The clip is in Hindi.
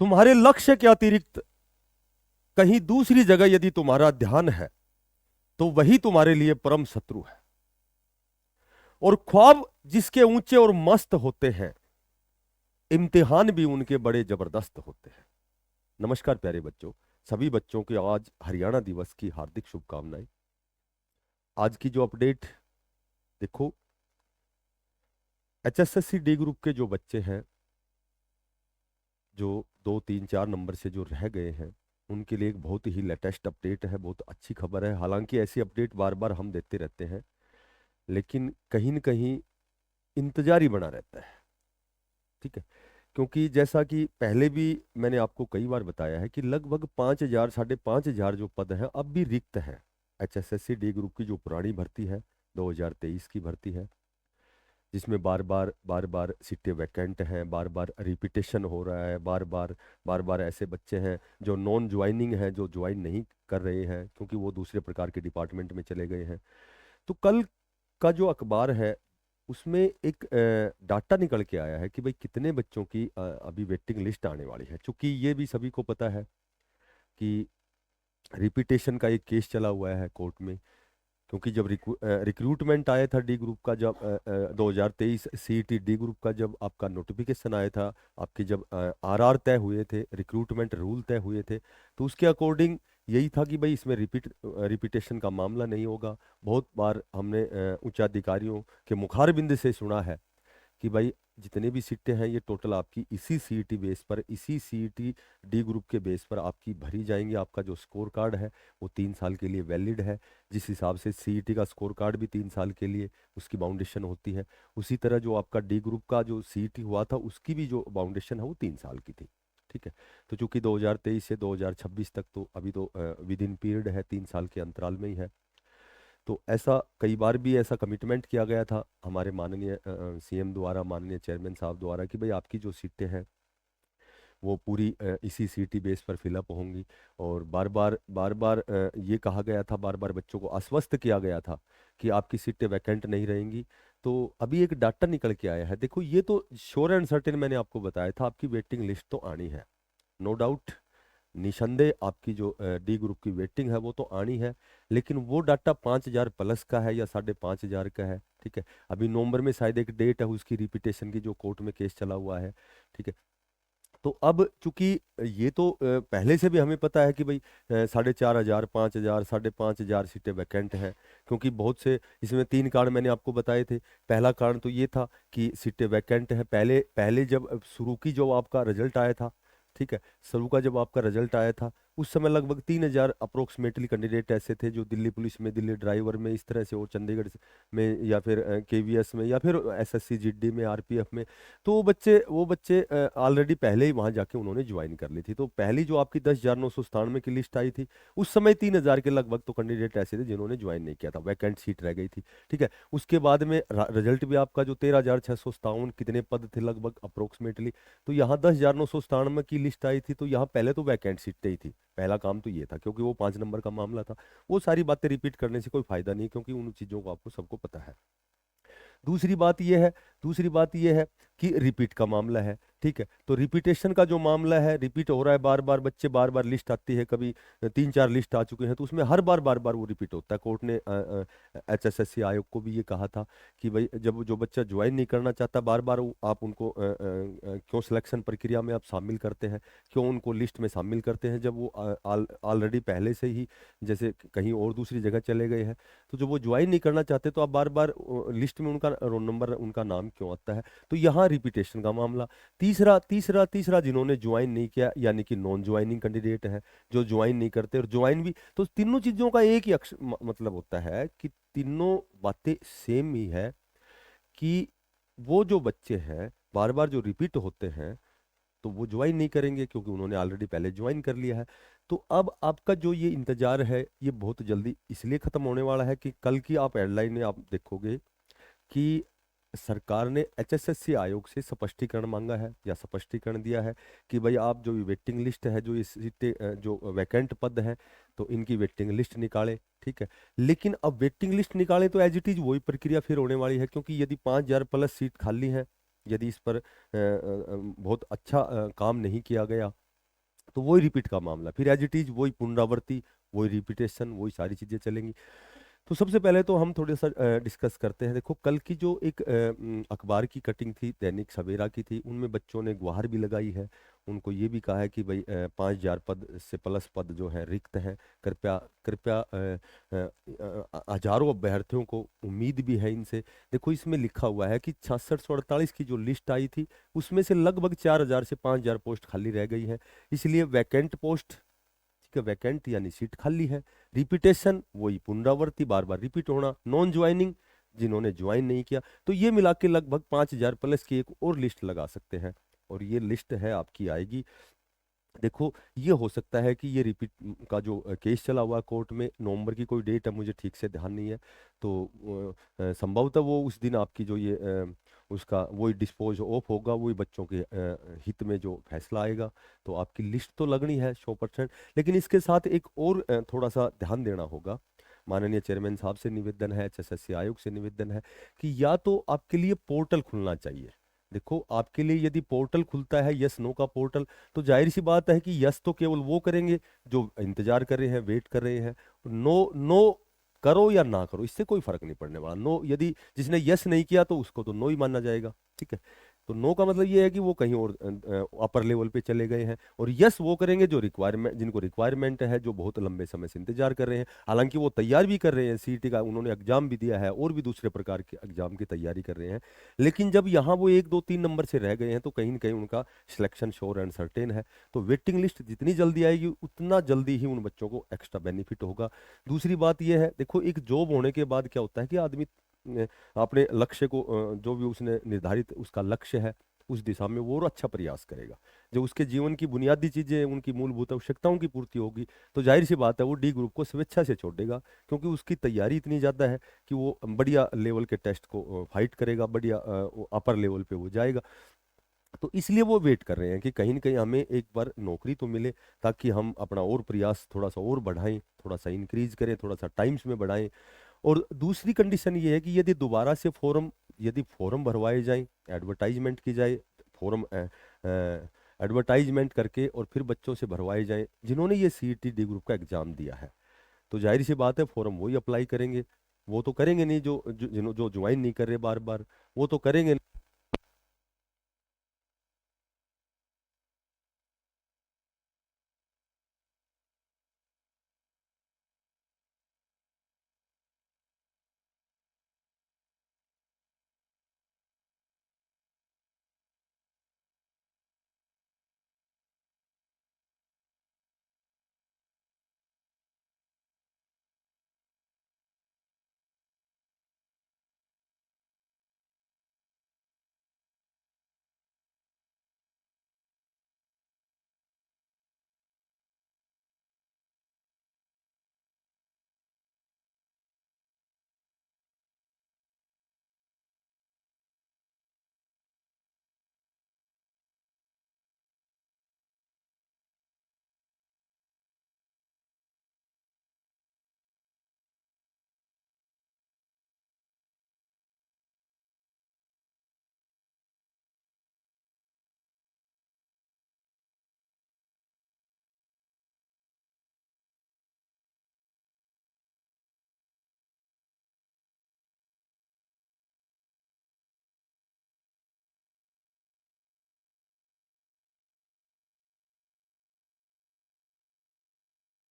तुम्हारे लक्ष्य के अतिरिक्त कहीं दूसरी जगह यदि तुम्हारा ध्यान है तो वही तुम्हारे लिए परम शत्रु है। और ख्वाब जिसके ऊंचे और मस्त होते हैं, इम्तिहान भी उनके बड़े जबरदस्त होते हैं। नमस्कार प्यारे बच्चों, सभी बच्चों के आज हरियाणा दिवस की हार्दिक शुभकामनाएं। आज की जो अपडेट देखो, एचएसएससी डी ग्रुप के जो बच्चे हैं, जो 2 3 4 नंबर से जो रह गए हैं, उनके लिए एक बहुत ही लेटेस्ट अपडेट है, बहुत अच्छी खबर है। हालांकि ऐसी अपडेट बार बार हम देते रहते हैं, लेकिन कहीं न कहीं इंतजार ही बना रहता है। ठीक है, क्योंकि जैसा कि पहले भी मैंने आपको कई बार बताया है कि लगभग 5,000 5,500 जो पद हैं अब भी रिक्त हैं। एचएसएससी डी ग्रुप की जो पुरानी भर्ती है, 2023 की भर्ती है, जिसमें बार बार सीटें वैकेंट हैं, बार बार रिपीटेशन हो रहा है, बार बार ऐसे बच्चे हैं जो नॉन ज्वाइनिंग हैं, जो ज्वाइन नहीं कर रहे हैं क्योंकि वो दूसरे प्रकार के डिपार्टमेंट में चले गए हैं। तो कल का जो अखबार है उसमें एक डाटा निकल के आया है कि भाई कितने बच्चों की अभी वेटिंग लिस्ट आने वाली है। क्योंकि ये भी सभी को पता है कि रिपीटेशन का एक केस चला हुआ है कोर्ट में। क्योंकि जब रिक्रूटमेंट आया था डी ग्रुप का, जब 2023 सीईटी डी ग्रुप का जब आपका नोटिफिकेशन आया था, आपके जब आरआर तय हुए थे, रिक्रूटमेंट रूल तय हुए थे, तो उसके अकॉर्डिंग यही था कि भाई इसमें रिपीटेशन का मामला नहीं होगा। बहुत बार हमने उच्च अधिकारियों के मुखारबिंद से सुना है कि भाई जितने भी सीटें हैं ये टोटल आपकी इसी सीईटी बेस पर, इसी सीईटी डी ग्रुप के बेस पर आपकी भरी जाएंगी। आपका जो स्कोर कार्ड है वो 3 साल के लिए वैलिड है। जिस हिसाब से सीईटी का स्कोर कार्ड भी 3 साल के लिए उसकी बाउंडेशन होती है, उसी तरह जो आपका डी ग्रुप का जो सीईटी हुआ था उसकी भी जो बाउंडेशन है वो 3 साल की थी। ठीक है, तो चूंकि 2023 से 2026 तक तो अभी तो विद इन पीरियड है, 3 साल के अंतराल में ही है। तो ऐसा कई बार भी ऐसा कमिटमेंट किया गया था हमारे माननीय सीएम द्वारा, माननीय चेयरमैन साहब द्वारा कि भाई आपकी जो सीटें हैं वो पूरी इसी सीटी बेस पर फिलअप होंगी। और बार बार ये कहा गया था, बार बार बच्चों को आश्वस्त किया गया था कि आपकी सीटें वैकेंट नहीं रहेंगी। तो अभी एक डाटा निकल के आया है। देखो, ये तो श्योर एंड सर्टेन मैंने आपको बताया था, आपकी वेटिंग लिस्ट तो आनी है, नो डाउट, निसंदेह आपकी जो डी ग्रुप की वेटिंग है वो तो आनी है। लेकिन वो डाटा 5,000 प्लस का है या 5,500 का है। ठीक है, अभी नवंबर में शायद एक डेट है उसकी रिपीटेशन की, जो कोर्ट में केस चला हुआ है। ठीक है, तो अब चूंकि ये तो पहले से भी हमें पता है कि भाई 4,500 5,000 5,500 सीटें वैकेंट हैं। क्योंकि बहुत से इसमें 3 कारण मैंने आपको बताए थे। पहला कारण तो ये था कि सीटें वैकेंट हैं। पहले पहले जब शुरू की जो आपका रिजल्ट आया था, ठीक है, शुरू का जब आपका रिजल्ट आया था उस समय लगभग 3,000 अप्रोक्सीमेटली कैंडिडेट ऐसे थे जो दिल्ली पुलिस में, दिल्ली ड्राइवर में, इस तरह से, और चंडीगढ़ में, या फिर केवीएस में, या फिर एसएससी जीडी में, आरपीएफ में। तो वो बच्चे ऑलरेडी पहले ही वहां जाके उन्होंने ज्वाइन कर ली थी। तो पहली जो आपकी 10,997 की लिस्ट आई थी उस समय 3,000 के लगभग तो कैंडिडेट ऐसे थे जिन्होंने ज्वाइन नहीं किया था, वैकेंट सीट रह गई थी। ठीक है, उसके बाद में रिजल्ट भी आपका जो 13,657 कितने पद थे लगभग अप्रोक्सीमेटली, तो यहाँ 10,997 की लिस्ट आई थी। तो यहाँ पहले तो वैकेंट सीटें ही थी। पहला काम तो ये था, क्योंकि वो 5 नंबर का मामला था। वो सारी बातें रिपीट करने से कोई फायदा नहीं, क्योंकि उन चीजों को आपको सबको पता है। दूसरी बात यह है दूसरी बात यह है कि रिपीट का मामला है। ठीक है, तो रिपीटेशन का जो मामला है, रिपीट हो रहा है बार बार, बच्चे बार बार, लिस्ट आती है, कभी 3 4 लिस्ट आ चुके हैं, तो उसमें हर बार बार वो रिपीट होता है। कोर्ट ने एचएसएससी आयोग को भी ये कहा था कि भाई जब जो बच्चा ज्वाइन नहीं करना चाहता, बार बार आप उनको क्यों सिलेक्शन प्रक्रिया में आप शामिल करते हैं, क्यों उनको लिस्ट में शामिल करते हैं, जब वो ऑलरेडी पहले से ही जैसे कहीं और दूसरी जगह चले गए हैं। तो जब वो ज्वाइन नहीं करना चाहते तो आप बार बार लिस्ट में उनका रोल नंबर, उनका नाम क्यों आता है। तो यहाँ रिपीटेशन का मामला। तीसरा तीसरा तीसरा जिन्होंने ज्वाइन नहीं किया, यानी कि नॉन ज्वाइनिंग कैंडिडेट है, जो ज्वाइन नहीं करते और ज्वाइन भी, तो तीनों चीजों का एक ही मतलब होता है कि तीनों बातें सेम ही है कि वो जो बच्चे हैं बार बार जो रिपीट होते हैं तो वो ज्वाइन नहीं करेंगे, क्योंकि उन्होंने ऑलरेडी पहले ज्वाइन कर लिया है। तो अब आपका जो ये इंतजार है ये बहुत जल्दी इसलिए खत्म होने वाला है कि कल की आप हेडलाइन में आप देखोगे कि सरकार ने एचएसएससी आयोग से स्पष्टीकरण मांगा है या स्पष्टीकरण दिया है कि भाई आप जो वेटिंग लिस्ट है, जो ये सीटें जो वैकेंट पद हैं, तो इनकी वेटिंग लिस्ट निकाले। ठीक है, लेकिन अब वेटिंग लिस्ट निकालें तो एज इट इज वही प्रक्रिया फिर होने वाली है, क्योंकि यदि 5,000 प्लस सीट खाली है, यदि इस पर बहुत अच्छा काम नहीं किया गया, तो वही रिपीट का मामला, फिर एज इट इज वही पुनरावृत्ति, वही रिपीटेशन, वही सारी चीजें चलेंगी। तो सबसे पहले तो हम थोड़ा सा डिस्कस करते हैं। देखो कल की जो एक अखबार की कटिंग थी दैनिक सवेरा की थी, उनमें बच्चों ने गुहार भी लगाई है। उनको ये भी कहा है कि भाई 5,000 पद से प्लस पद जो है रिक्त हैं, कृपया कृपया हजारों अभ्यर्थियों को उम्मीद भी है इनसे। देखो इसमें लिखा हुआ है कि 6648 की जो लिस्ट आई थी उसमें से लगभग 4,000 से 5,000 पोस्ट खाली रह गई है। इसलिए वैकेंट पोस्ट, ठीक है, वैकेंट यानी सीट खाली है। रिपीटेशन वही पुनरावृत्ति, बार बार रिपीट होना। नॉन ज्वाइनिंग, जिन्होंने ज्वाइन नहीं किया। तो ये मिला के लगभग 5,000 प्लस की एक और लिस्ट लगा सकते हैं, और ये लिस्ट है आपकी आएगी। देखो ये हो सकता है कि ये रिपीट का जो केस चला हुआ है कोर्ट में, नवंबर की कोई डेट है, मुझे ठीक से ध्यान नहीं है, तो संभवतः वो उस दिन आपकी जो ये उसका वही डिस्पोज ऑफ होगा, वही बच्चों के हित में जो फैसला आएगा। तो आपकी लिस्ट तो लगनी है 100%। लेकिन इसके साथ एक और थोड़ा सा ध्यान देना होगा। माननीय चेयरमैन साहब से निवेदन है, एचएसएससी आयोग से निवेदन है कि या तो आपके लिए पोर्टल खुलना चाहिए। देखो आपके लिए यदि पोर्टल खुलता है यस नो का पोर्टल, तो जाहिर सी बात है कि यस तो केवल वो करेंगे जो इंतजार कर रहे हैं, वेट कर रहे हैं। नो नो करो या ना करो, इससे कोई फर्क नहीं पड़ने वाला। नो यदि जिसने यस नहीं किया तो उसको तो नो ही माना जाएगा, ठीक है। तो नो का मतलब ये है कि वो कहीं और अपर लेवल पे चले गए हैं। और यस वो करेंगे जो रिक्वायरमेंट, जिनको रिक्वायरमेंट है, जो बहुत लंबे समय से इंतजार कर रहे हैं। हालांकि वो तैयार भी कर रहे हैं, सीईटी का उन्होंने एग्जाम भी दिया है और भी दूसरे प्रकार के एग्जाम की तैयारी कर रहे हैं। लेकिन जब यहाँ वो 1 2 3 नंबर से रह गए हैं तो कहीं ना कहीं उनका सिलेक्शन श्योर एंड सर्टेन है। तो वेटिंग लिस्ट जितनी जल्दी आएगी उतना जल्दी ही उन बच्चों को एक्स्ट्रा बेनिफिट होगा। दूसरी बात यह है, देखो एक जॉब होने के बाद क्या होता है कि आदमी अपने लक्ष्य को जो भी उसने निर्धारित उसका लक्ष्य है उस दिशा में वो और अच्छा प्रयास करेगा। जो उसके जीवन की बुनियादी चीजें, उनकी मूलभूत आवश्यकताओं की पूर्ति होगी, तो जाहिर सी बात है वो डी ग्रुप को स्वेच्छा से छोड़ देगा, क्योंकि उसकी तैयारी इतनी ज्यादा है कि वो बढ़िया लेवल के टेस्ट को फाइट करेगा, बढ़िया अपर लेवल पे वो जाएगा। तो इसलिए वो वेट कर रहे हैं कि कहीं ना कहीं हमें एक बार नौकरी तो मिले, ताकि हम अपना और प्रयास थोड़ा सा और बढ़ाएं, थोड़ा सा इंक्रीज करें, थोड़ा सा टाइम्स में बढ़ाएं। और दूसरी कंडीशन ये है कि यदि दोबारा से यदि फॉर्म भरवाए जाएं, एडवर्टाइजमेंट की जाए, फॉर्म एडवर्टाइजमेंट करके और फिर बच्चों से भरवाए जाएं जिन्होंने ये सीईटी डी ग्रुप का एग्जाम दिया है, तो जाहिर सी बात है फॉर्म वही अप्लाई करेंगे। वो तो करेंगे नहीं जो जो ज्वाइन नहीं कर रहे बार बार, वो तो करेंगे